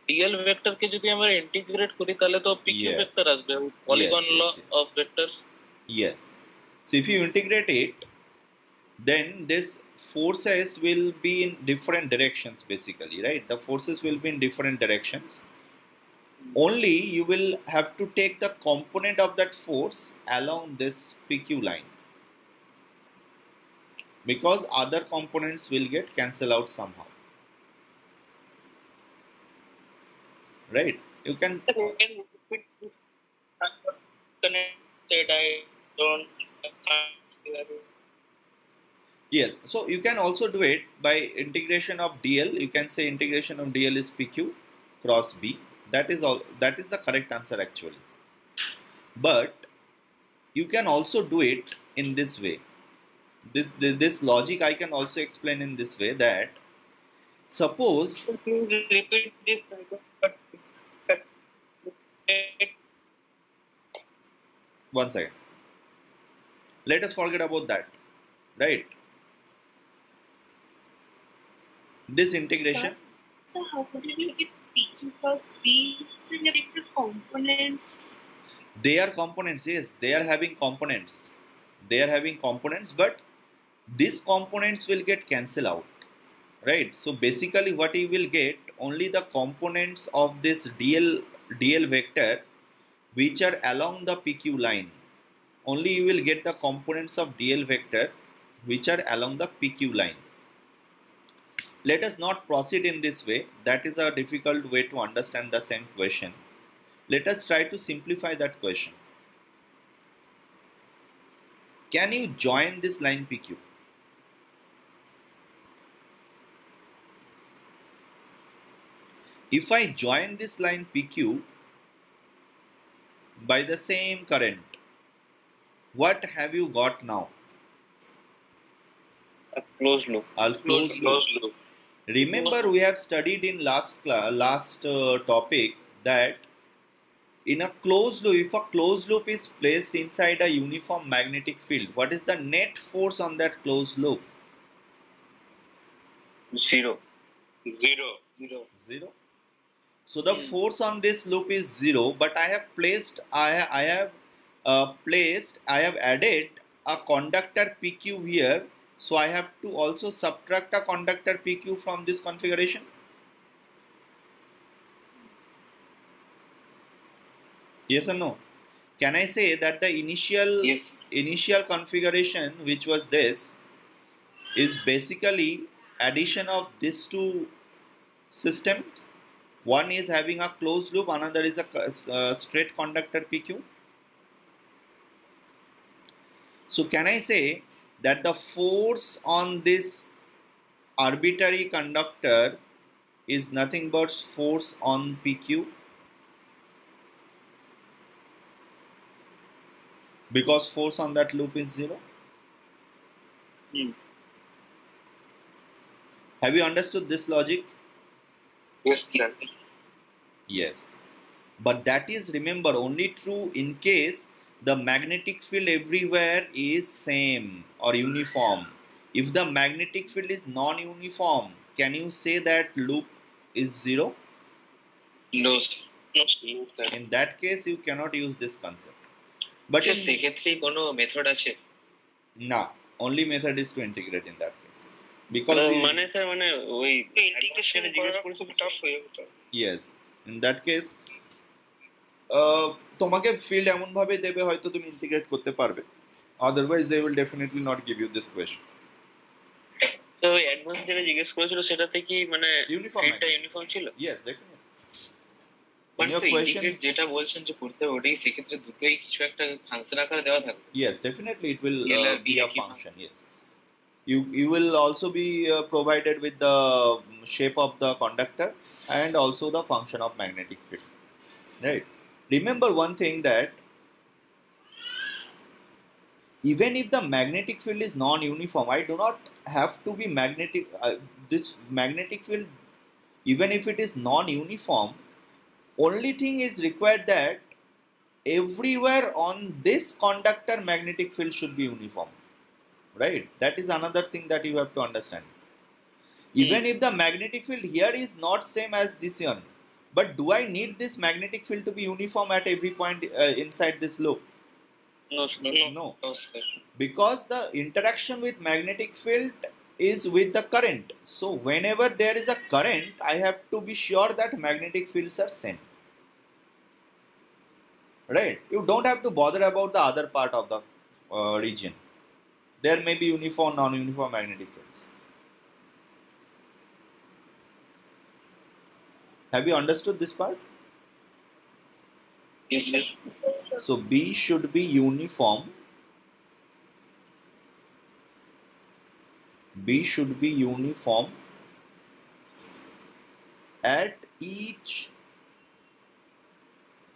ডিএল ভেক্টরকে যদি আমরা ইন্টিগ্রেট করি তাহলে তো পিকিউ ভেক্টর আসবে, polygon law of vectors. Yes. So if you integrate it, then this forces will be in different directions basically, right? The forces will be in different directions. Only you will have to take the component of that force along this PQ line, because other components will get cancelled out somehow, right? You can connected. I don't. Yes, so you can also do it by integration of dl. You can say integration of dl is pq cross b. That is all. That is the correct answer actually. But you can also do it in this way. This logic I can also explain in this way, that suppose, Please repeat this. one second. Let us forget about that, right? This integration. So how did you get PQ plus B? So you're getting the components. They are components, yes. They are having components. They are having components, but these components will get cancelled out, right? So basically, what you will get only the components of this DL vector which are along the PQ line. Only you will get the components of DL vector which are along the PQ line. Let us not proceed in this way. That is a difficult way to understand the same question. Let us try to simplify that question. Can you join this line PQ? If I join this line PQ by the same current, what have you got now? A closed loop. A closed loop. Remember, we have studied in last topic that in a closed loop, if a closed loop is placed inside a uniform magnetic field, what is the net force on that closed loop? Zero. So the force on this loop is 0, but I have added a conductor PQ here, so I have to also subtract a conductor PQ from this configuration. Yes or no? Can I say that the initial configuration, which was this, is basically addition of these two systems? One is having a closed loop, another is a straight conductor PQ. So can I say that the force on this arbitrary conductor is nothing but force on PQ? Because force on that loop is 0. Have you understood this logic? Yes, sir. Yes. But that is, remember, only true in case the magnetic field everywhere is same or uniform. If the magnetic field is non-uniform, can you say that loop is 0? No. In that case, you cannot use this concept. But সেক্ষেত্রে কোনো method আছে? No, only method is to integrate in that case. Because মানে sir মানে ওই integration করা খুব tough হয়ে যেত। Yes, in that case তোমাকে ফিল্ড এমন ভাবে দেবে হয়তো তুমি ইন্টিগ্রেট করতে পারবে, otherwise they will definitely not give you this question. তো অ্যাডভান্স যেটা জিজ্ঞেস করেছিল সেটাতে কি মানে ফিল্ডটা ইউনিফর্ম ছিল? Yes, definitely. যেটা বলছেন যে করতে হবে ওটাই সেক্ষেত্রে দুটোই কিছু একটা ফাংশন আকারে দেওয়া থাকবে? Yes, definitely it will be a function. Yes, you will also be provided with the shape of the conductor and also the function of magnetic field, right? Remember one thing, that even if the magnetic field is non-uniform, I do not have to be magnetic. This magnetic field, even if it is non-uniform, only thing is required that everywhere on this conductor magnetic field should be uniform, right? That is another thing that you have to understand. Even if the magnetic field here is not same as this one, but do I need this magnetic field to be uniform at every point inside this loop? No. Because the interaction with magnetic field is with the current. So whenever there is a current, I have to be sure that magnetic fields are same. Right? You don't have to bother about the other part of the region. There may be uniform, non-uniform magnetic fields. Have you understood this part? Yes, sir. So B should be uniform. B should be uniform at each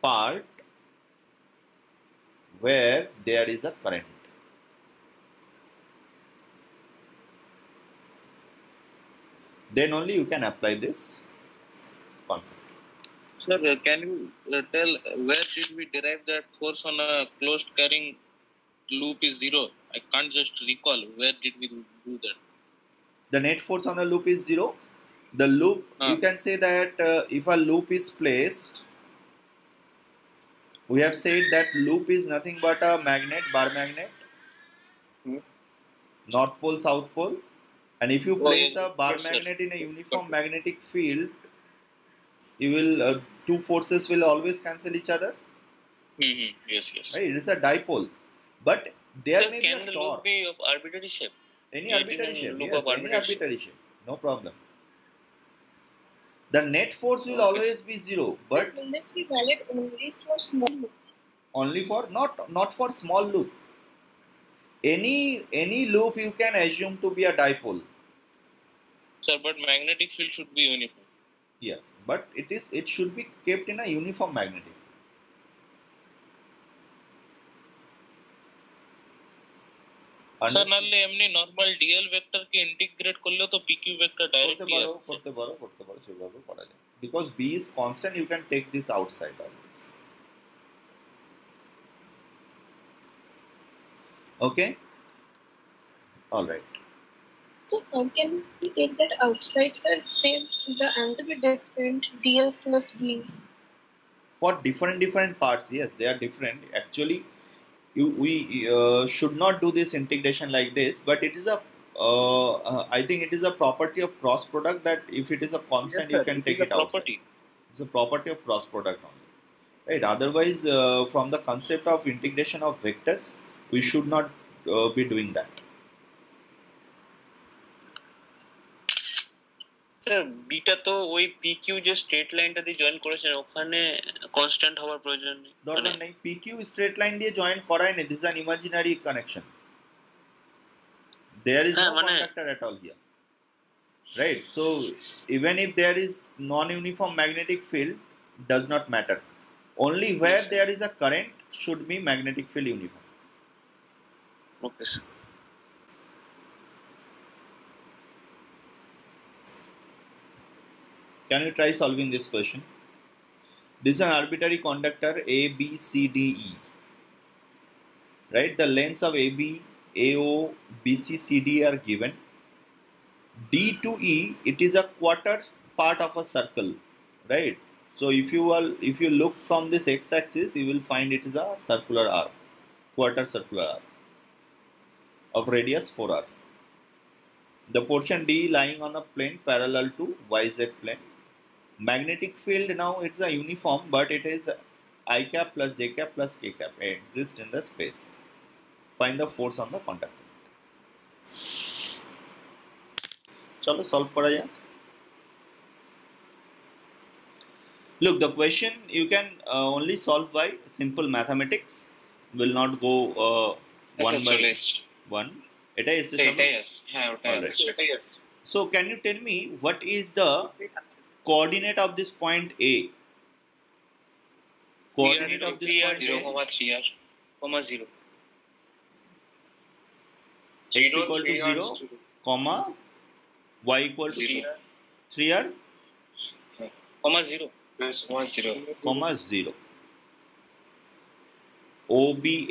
part where there is a current. Then only you can apply this concept. Sir, can you tell where did we derive that force on a closed carrying loop is 0? I can't just recall where did we do that. The net force on a loop is 0. The loop, you can say that if a loop is placed, we have said that loop is nothing but a magnet, bar magnet, North Pole, South Pole. And if you place a bar magnet in a uniform magnetic field, you will two forces will always cancel each other. Yes. Right? It is a dipole, but there Sir, may can be the a loop torque. be of arbitrary shape? Any Yeah, arbitrary shape, loop yes, of any arbitrary shape, no problem. The net force will always be 0, but will this be valid only for small loop? only for not for small loop. Any loop you can assume to be a dipole. Sir, but magnetic field should be uniform. Yes, but it should be kept in a uniform magnetic. Sir নালে এমনি normal DL vector কে integrate করলে তো PQ vector directly আসছে করতে পারো সেভাবে করা যায়, because b is constant, you can take this outside always. Okay, all right. So how can we take that outside, sir? Then the angle be different, dl plus b. For different parts, yes, they are different actually. We should not do this integration like this, but it is a I think it is a property of cross product that if it is a constant, you can take it outside. It's a property of cross product only, right? Otherwise, from the concept of integration of vectors, we should not be doing that. Sir beta তো ওই PQ যে straight লাইনটা দিয়ে join করেছেন ওখানে constant হওয়ার প্রয়োজন নেই, দরকার নেই, পিকিউ স্ট্রেট লাইন দিয়ে জয়েন করাই নেই, this is an imaginary connection, there is no conductor at all here, right? So even if there is non-uniform magnetic field, does not matter, only where there is a current should be magnetic field uniform. Okay, sir. Can you try solving this question? This is an arbitrary conductor A, B, C, D, E. Right? The lengths of AB, AO, BC, CD are given. D to E, it is a quarter part of a circle. Right? So if you look from this x-axis, you will find it is a circular arc, quarter circular arc of radius 4r. The portion D lying on a plane parallel to YZ plane. Magnetic field, now it's a uniform, but it is I cap plus J cap plus K cap. It exists in the space. Find the force on the conductor. Chalo solve kora jak. Look, the question you can only solve by simple mathematics. Will not go one by one. Etai esse chalo. So can you tell me what is the coordinate of this point A? Coordinate of this point 0,3r, 0, x equal to 0, comma y equal to 3r, 0, comma 0.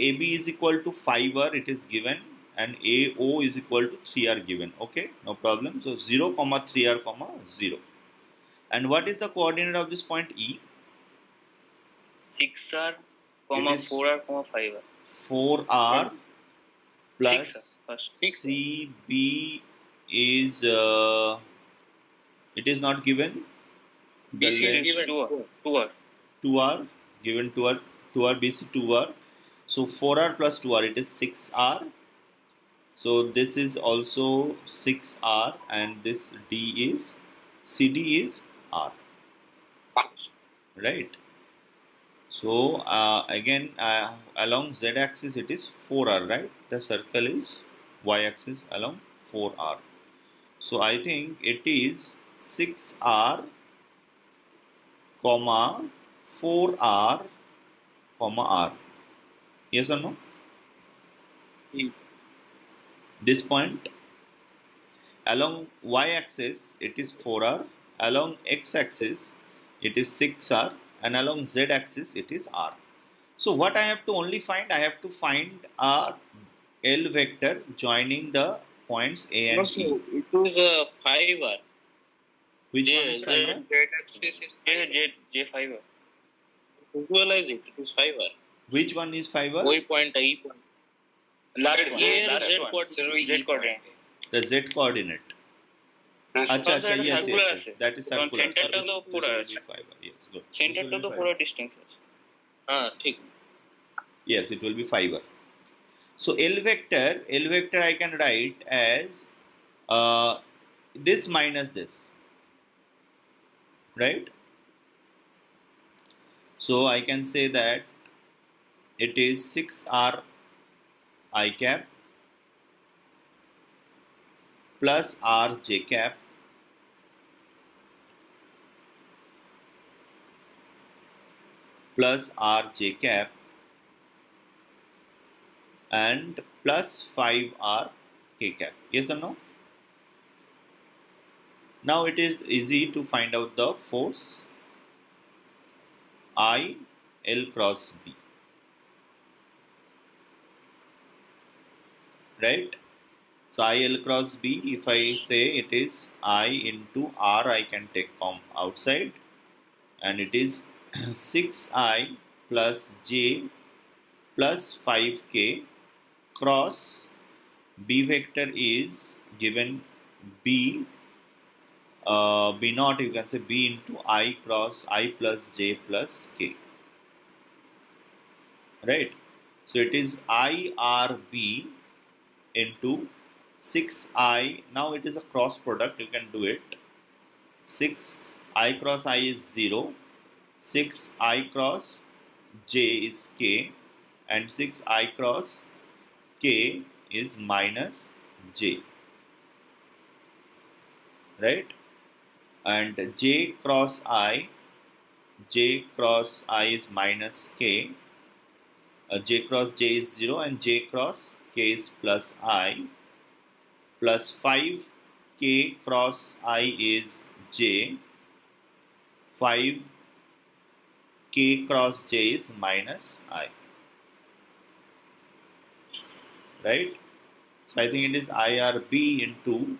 AB is equal to 5r, it is given, and AO is equal to 3r given. Okay, no problem. So 0, comma 3r, comma 0. And what is the coordinate of this point E? 6r, 4r, 5r. 4r plus 6. CB is it is not given. BC is given 2r. 2r given 2r BC 2r. So 4r plus 2r, it is 6r. So this is also 6r, and this CD is R, right? So again along z-axis it is 4r, right? The circle is y-axis along 4r. So I think it is 6r, comma 4r, comma r. Yes or no? This point along y-axis it is 4r, along x-axis it is 6r, and along z-axis it is r. So what I have to only find? I have to find a L vector joining the points A No, and sir, T. it is a 5R. Which one J, is Z, 5R? J5. Visualize it. It is 5R. Which one is 5R? Y point, I point. Last one. Here, Last Z one. coordinate. Z coordinate. The Z coordinate. Acha, acha, yes, yes, yes. That is circular. Center to This the will pura be 5R. Yes, good. center This to will the be pura 5R. distance. ठीक. Yes, it will be 5R. So L vector I can write as this minus this, right? So I can say that it is 6R I cap plus R j cap plus R j cap and plus 5R k cap. Yes or no? Now it is easy to find out the force I L cross B. Right? So I L cross B, if I say it is I into R, I can take from outside, and it is 6I plus J plus 5K cross B vector is given B, B naught, you can say B into I cross I plus J plus K. Right? So it is IRB into 6I, now it is a cross product, you can do it. 6I cross I is 0, 6I cross J is K, and 6I cross K is minus J. Right? And J cross I is minus K, J cross J is 0, and J cross K is plus I, plus 5K cross I is J, 5K cross J is minus I. Right? So I think it is IRB into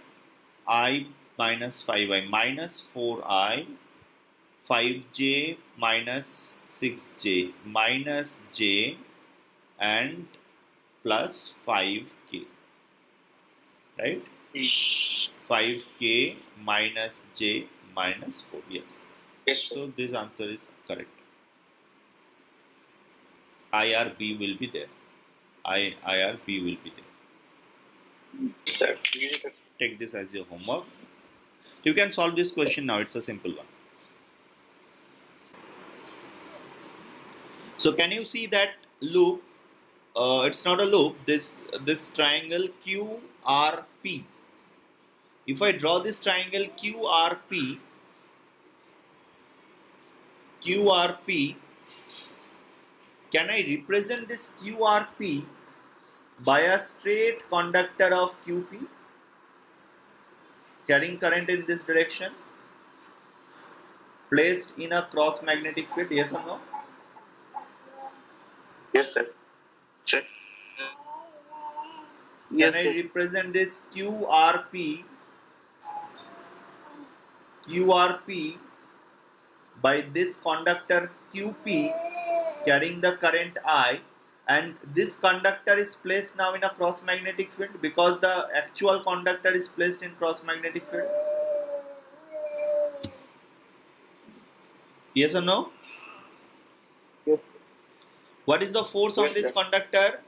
I minus 5I minus 4I, 5J minus 6J minus J and plus 5K. Right? 5K minus J minus 4. Yes. Yes, sir. So this answer is correct. IRB will be there. IRB will be there. Take this as your homework. You can solve this question now. It's a simple one. So can you see that loop? It's not a loop. This triangle QRP. If I draw this triangle QRP, can I represent this QRP by a straight conductor of QP carrying current in this direction placed in a cross magnetic field? Yes or no? Yes, sir. Sir. Can I represent this QRP by this conductor QP carrying the current I, and this conductor is placed now in a cross magnetic field because the actual conductor is placed in cross magnetic field? Yes or no? Yes. What is the force on this conductor?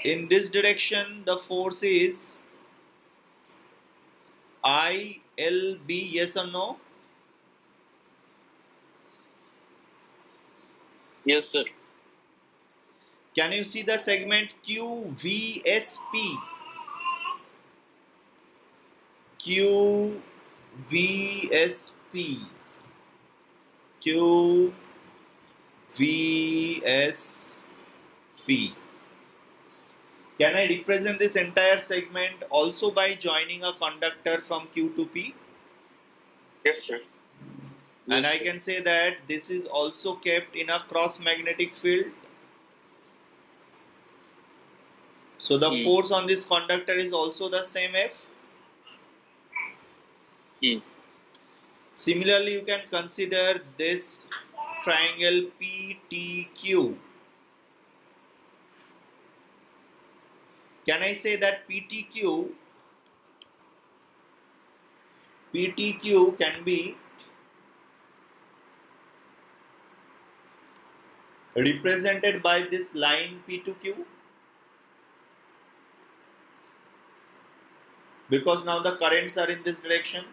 In this direction, the force is ILB. Yes or no? Yes, sir. Can you see the segment QVSP? QVSP. QVSP. Can I represent this entire segment also by joining a conductor from Q to P? Yes, sir. And I can say that this is also kept in a cross magnetic field. So the force on this conductor is also the same F. Similarly, you can consider this triangle PTQ. Can I say that PTQ can be represented by this line P to Q? Because now the currents are in this direction.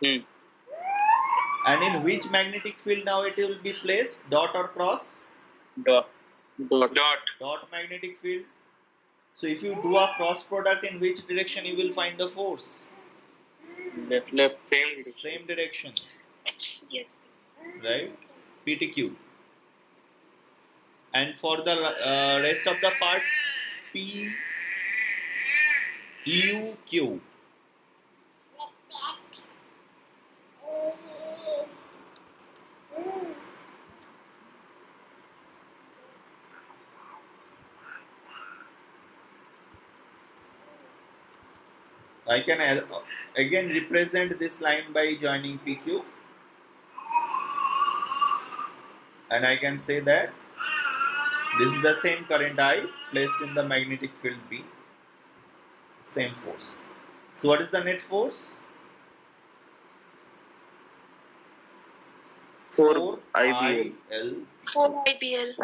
And in which magnetic field now it will be placed? Dot or cross? Dot. Dot magnetic field. So if you do a cross product, in which direction you will find the force? Left. Same direction. Yes. Right? PTQ. And for the rest of the part, PUQ. I can again represent this line by joining PQ, and I can say that this is the same current I placed in the magnetic field B, same force. So what is the net force? 4 IBL. 4 IBL.